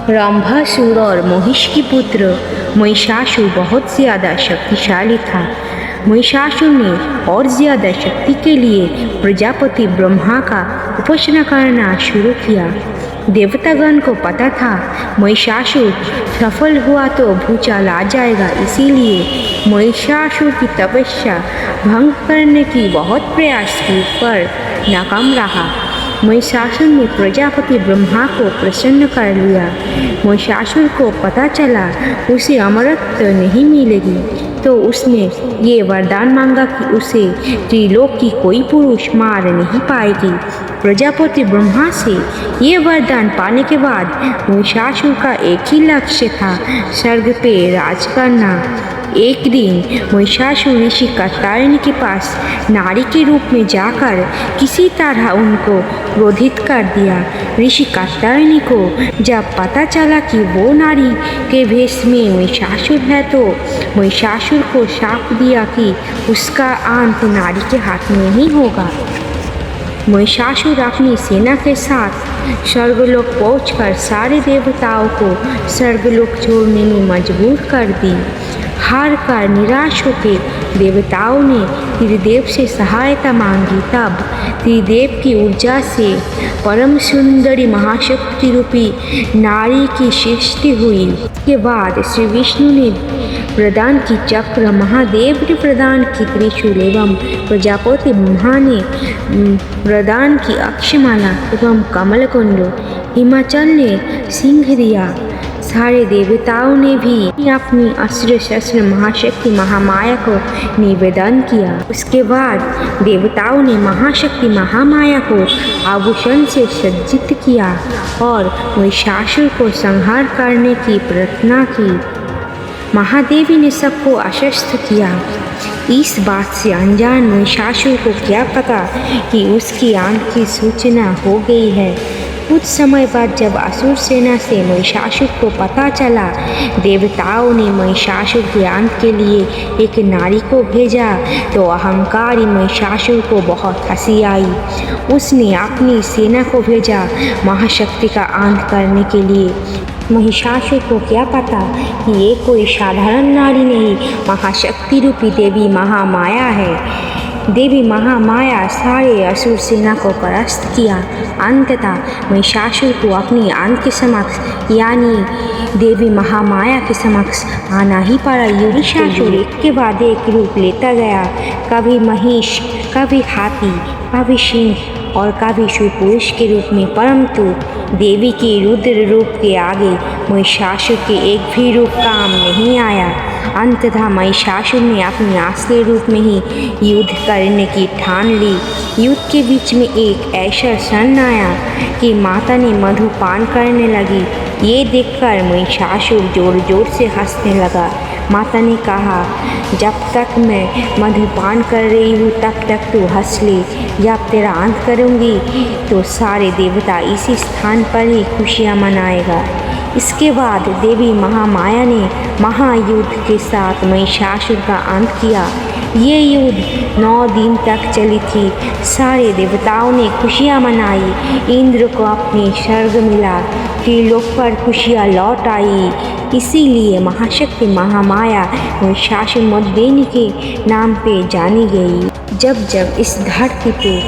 रंभासुर और महिष की पुत्र महिषासुर बहुत ज़्यादा शक्तिशाली था। महिषासुर ने और ज़्यादा शक्ति के लिए प्रजापति ब्रह्मा का उपासना करना शुरू किया। देवतागण को पता था महिषासुर सफल हुआ तो भूचाल आ जाएगा, इसीलिए महिषासुर की तपस्या भंग करने की बहुत प्रयास की पर नाकाम रहा। महिषासुर ने प्रजापति ब्रह्मा को प्रसन्न कर लिया। महिषासुर को पता चला उसे अमरत्व नहीं मिलेगी, तो उसने ये वरदान मांगा कि उसे त्रिलोक की कोई पुरुष मार नहीं पाएगी। प्रजापति ब्रह्मा से ये वरदान पाने के बाद महिषासुर का एक ही लक्ष्य था, स्वर्ग पे राज करना। एक दिन महिषासुर ऋषि कात्यायन के पास नारी के रूप में जाकर किसी तरह उनको क्रोधित कर दिया। ऋषि कात्यायन को जब पता चला कि वो नारी के भेष में महिषासुर है, तो महिषासुर को शाप दिया कि उसका अंत नारी के हाथ में ही होगा। महिषासुर अपनी सेना के साथ स्वर्गलोक पहुंचकर सारे देवताओं को स्वर्गलोक छोड़ने में मजबूर कर दी। हार कर निराश होकर देवताओं ने त्रिदेव से सहायता मांगी। तब त्रिदेव की ऊर्जा से परम सुंदरी महाशक्ति रूपी नारी की सृष्टि हुई। इसके बाद श्री विष्णु ने प्रदान की चक्र, महादेव ने प्रदान की त्रिशूल एवं प्रजापति ब्रह्मा ने प्रदान की अक्षमाला एवं कमलकुंड, हिमाचल ने सिंह दिया। सारे देवताओं ने भी अपनी अस्त्र शस्त्र महाशक्ति महामाया को निवेदन किया। उसके बाद देवताओं ने महाशक्ति महामाया को आभूषण से सज्जित किया और महिषासुर को संहार करने की प्रार्थना की। महादेवी ने सबको आश्वस्त किया। इस बात से अनजान महिषासुर को क्या पता कि उसकी अंत की सूचना हो गई है। कुछ समय बाद जब असुर सेना से महिषासुर को पता चला, देवताओं ने महिषासुर के अंत के लिए एक नारी को भेजा, तो अहंकारी महिषासुर को बहुत हंसी आई। उसने अपनी सेना को भेजा महाशक्ति का अंत करने के लिए। महिषासुर को क्या पता कि ये कोई साधारण नारी नहीं, महाशक्ति रूपी देवी महामाया है। देवी महामाया सारे असुर सेना को परास्त किया। अंततः महिषासुर को अपनी अंत के समक्ष यानी देवी महामाया के समक्ष आना ही पड़ा। महिषासुर एक के बाद एक रूप लेता गया, कभी महिष, कभी हाथी, कभी सिंह और कभी सुपुरुष के रूप में, परंतु देवी के रुद्र रूप के आगे महिषासुर के एक भी रूप काम नहीं आया। अंततः महिषासुर ने अपने असली रूप में ही युद्ध करने की ठान ली। युद्ध के बीच में एक ऐसा क्षण आया कि माता ने मधुपान करने लगी। ये देखकर महिषासुर जोर जोर से हंसने लगा। माता ने कहा, जब तक मैं मधुपान कर रही हूँ तब तक तू हंस ले, जब तेरा अंत करूँगी तो सारे देवता इसी स्थान पर ही खुशियाँ मनाएगा। इसके बाद देवी महामाया ने महायुद्ध के साथ महिषासुर का अंत किया। ये युद्ध 9 दिन तक चली थी। सारे देवताओं ने खुशियाँ मनाई। इंद्र को अपने स्वर्ग मिला, त्रिलोक पर खुशियाँ लौट आई। इसीलिए महाशक्ति महामाया महिषासुर मर्दिनी के नाम पे जानी गई। जब जब इस धरती पे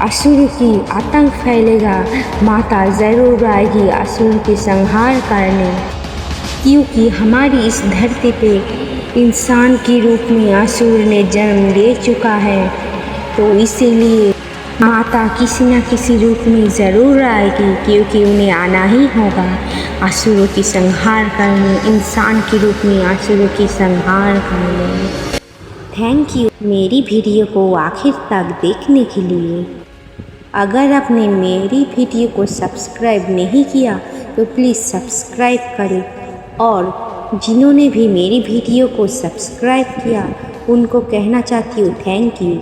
असुर की आतंक फैलेगा, माता ज़रूर आएगी असुर के संहार करने, क्योंकि हमारी इस धरती पे इंसान के रूप में असुर ने जन्म ले चुका है। तो इसीलिए माता किसी न किसी रूप में ज़रूर आएगी, क्योंकि उन्हें आना ही होगा असुरों की संहार करने, इंसान के रूप में असुरों की संहार करने। थैंक यू मेरी वीडियो को आखिर तक देखने के लिए। अगर आपने मेरी वीडियो को सब्सक्राइब नहीं किया तो प्लीज़ सब्सक्राइब करें, और जिन्होंने भी मेरी वीडियो को सब्सक्राइब किया उनको कहना चाहती हूँ थैंक यू।